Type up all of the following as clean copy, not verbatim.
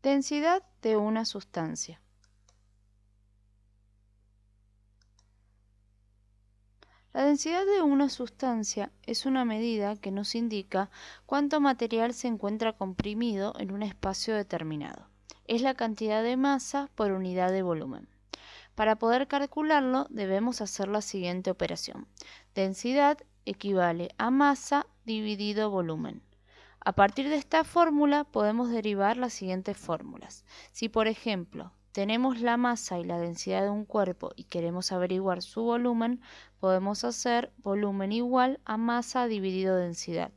Densidad de una sustancia. La densidad de una sustancia es una medida que nos indica cuánto material se encuentra comprimido en un espacio determinado. Es la cantidad de masa por unidad de volumen. Para poder calcularlo debemos hacer la siguiente operación. Densidad equivale a masa dividido volumen. A partir de esta fórmula podemos derivar las siguientes fórmulas. Si por ejemplo tenemos la masa y la densidad de un cuerpo y queremos averiguar su volumen, podemos hacer volumen igual a masa dividido densidad.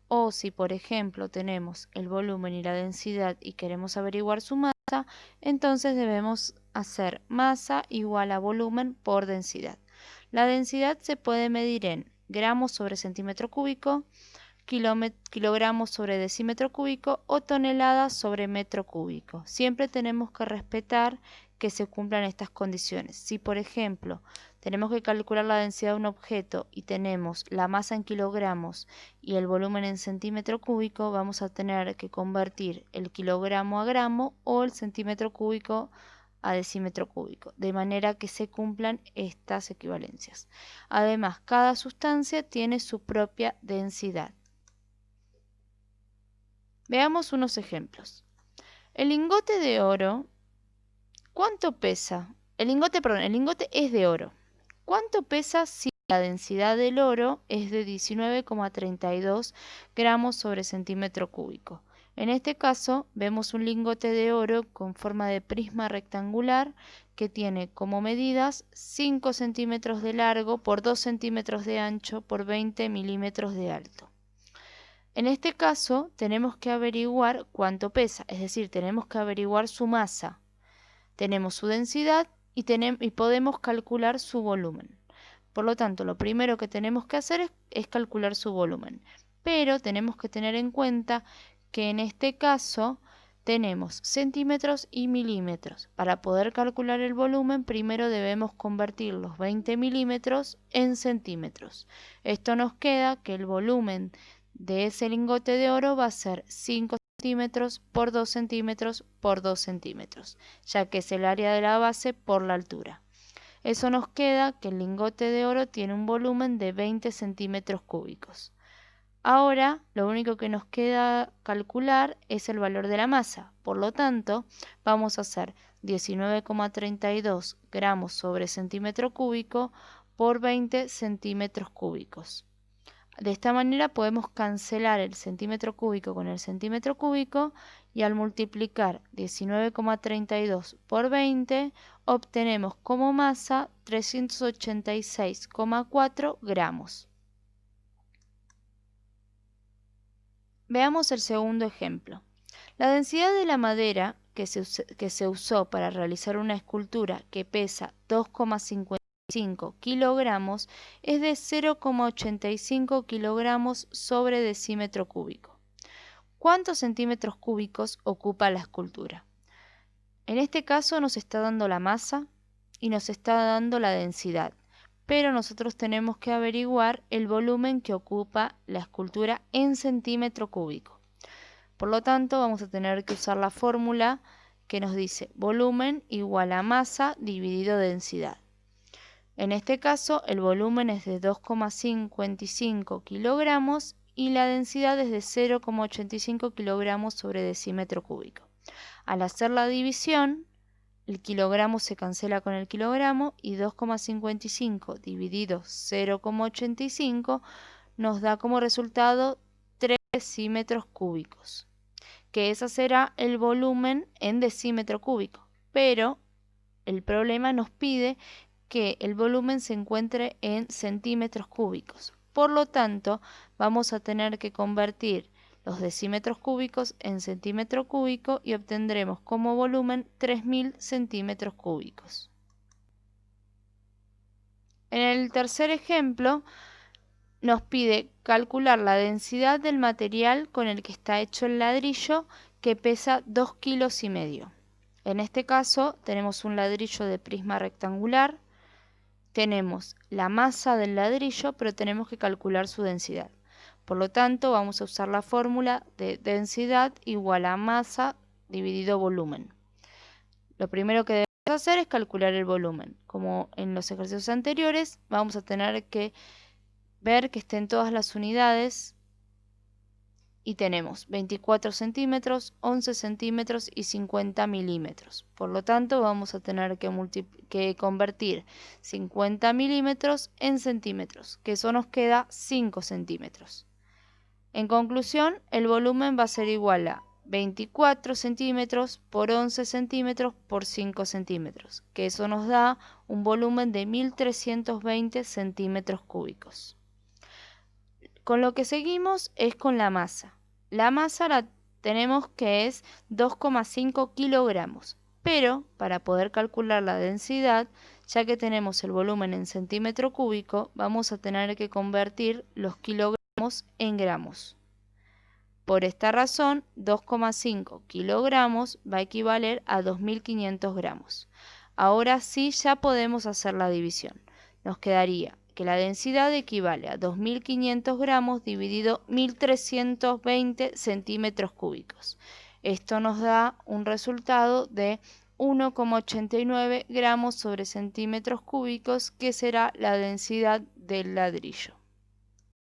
O si por ejemplo tenemos el volumen y la densidad y queremos averiguar su masa, entonces debemos hacer masa igual a volumen por densidad. La densidad se puede medir en gramos sobre centímetro cúbico, kilogramos sobre decímetro cúbico o toneladas sobre metro cúbico. Siempre tenemos que respetar que se cumplan estas condiciones. Si por ejemplo tenemos que calcular la densidad de un objeto y tenemos la masa en kilogramos y el volumen en centímetro cúbico, vamos a tener que convertir el kilogramo a gramo o el centímetro cúbico a decímetro cúbico, de manera que se cumplan estas equivalencias. Además, cada sustancia tiene su propia densidad. Veamos unos ejemplos. El lingote de oro, ¿cuánto pesa? El lingote es de oro. ¿Cuánto pesa si la densidad del oro es de 19,32 gramos sobre centímetro cúbico? En este caso, vemos un lingote de oro con forma de prisma rectangular que tiene como medidas 5 centímetros de largo por 2 centímetros de ancho por 20 milímetros de alto. En este caso tenemos que averiguar cuánto pesa, es decir, tenemos que averiguar su masa. Tenemos su densidad y podemos calcular su volumen. Por lo tanto, lo primero que tenemos que hacer es calcular su volumen. Pero tenemos que tener en cuenta que en este caso tenemos centímetros y milímetros. Para poder calcular el volumen, primero debemos convertir los 20 milímetros en centímetros. Esto nos queda que el volumen de ese lingote de oro va a ser 5 centímetros por 2 centímetros por 2 centímetros, ya que es el área de la base por la altura. Eso nos queda que el lingote de oro tiene un volumen de 20 centímetros cúbicos. Ahora, lo único que nos queda calcular es el valor de la masa. Por lo tanto, vamos a hacer 19,32 gramos sobre centímetro cúbico por 20 centímetros cúbicos. De esta manera podemos cancelar el centímetro cúbico con el centímetro cúbico y al multiplicar 19,32 por 20 obtenemos como masa 386,4 gramos. Veamos el segundo ejemplo. La densidad de la madera que se usó para realizar una escultura que pesa 2,55 kilogramos es de 0,85 kilogramos sobre decímetro cúbico. ¿Cuántos centímetros cúbicos ocupa la escultura? En este caso nos está dando la masa y nos está dando la densidad, pero nosotros tenemos que averiguar el volumen que ocupa la escultura en centímetro cúbico. Por lo tanto, vamos a tener que usar la fórmula que nos dice volumen igual a masa dividido densidad. En este caso, el volumen es de 2,55 kilogramos y la densidad es de 0,85 kilogramos sobre decímetro cúbico. Al hacer la división, el kilogramo se cancela con el kilogramo y 2,55 dividido 0,85 nos da como resultado 3 decímetros cúbicos, que ese será el volumen en decímetro cúbico, pero el problema nos pide que el volumen se encuentre en centímetros cúbicos. Por lo tanto, vamos a tener que convertir los decímetros cúbicos en centímetro cúbico y obtendremos como volumen 3000 centímetros cúbicos. En el tercer ejemplo, nos pide calcular la densidad del material con el que está hecho el ladrillo, que pesa 2,5 kilos. En este caso tenemos un ladrillo de prisma rectangular, tenemos la masa del ladrillo, pero tenemos que calcular su densidad. Por lo tanto, vamos a usar la fórmula de densidad igual a masa dividido volumen. Lo primero que debemos hacer es calcular el volumen. Como en los ejercicios anteriores, vamos a tener que ver que estén todas las unidades y tenemos 24 centímetros, 11 centímetros y 50 milímetros. Por lo tanto, vamos a tener que convertir 50 milímetros en centímetros, que eso nos queda 5 centímetros. En conclusión, el volumen va a ser igual a 24 centímetros por 11 centímetros por 5 centímetros, que eso nos da un volumen de 1320 centímetros cúbicos. Con lo que seguimos es con la masa. La masa la tenemos que es 2,5 kilogramos, pero para poder calcular la densidad, ya que tenemos el volumen en centímetro cúbico, vamos a tener que convertir los kilogramos en gramos. Por esta razón, 2,5 kilogramos va a equivaler a 2.500 gramos. Ahora sí ya podemos hacer la división. Nos quedaría que la densidad equivale a 2.500 gramos dividido 1.320 centímetros cúbicos. Esto nos da un resultado de 1,89 gramos sobre centímetros cúbicos, que será la densidad del ladrillo.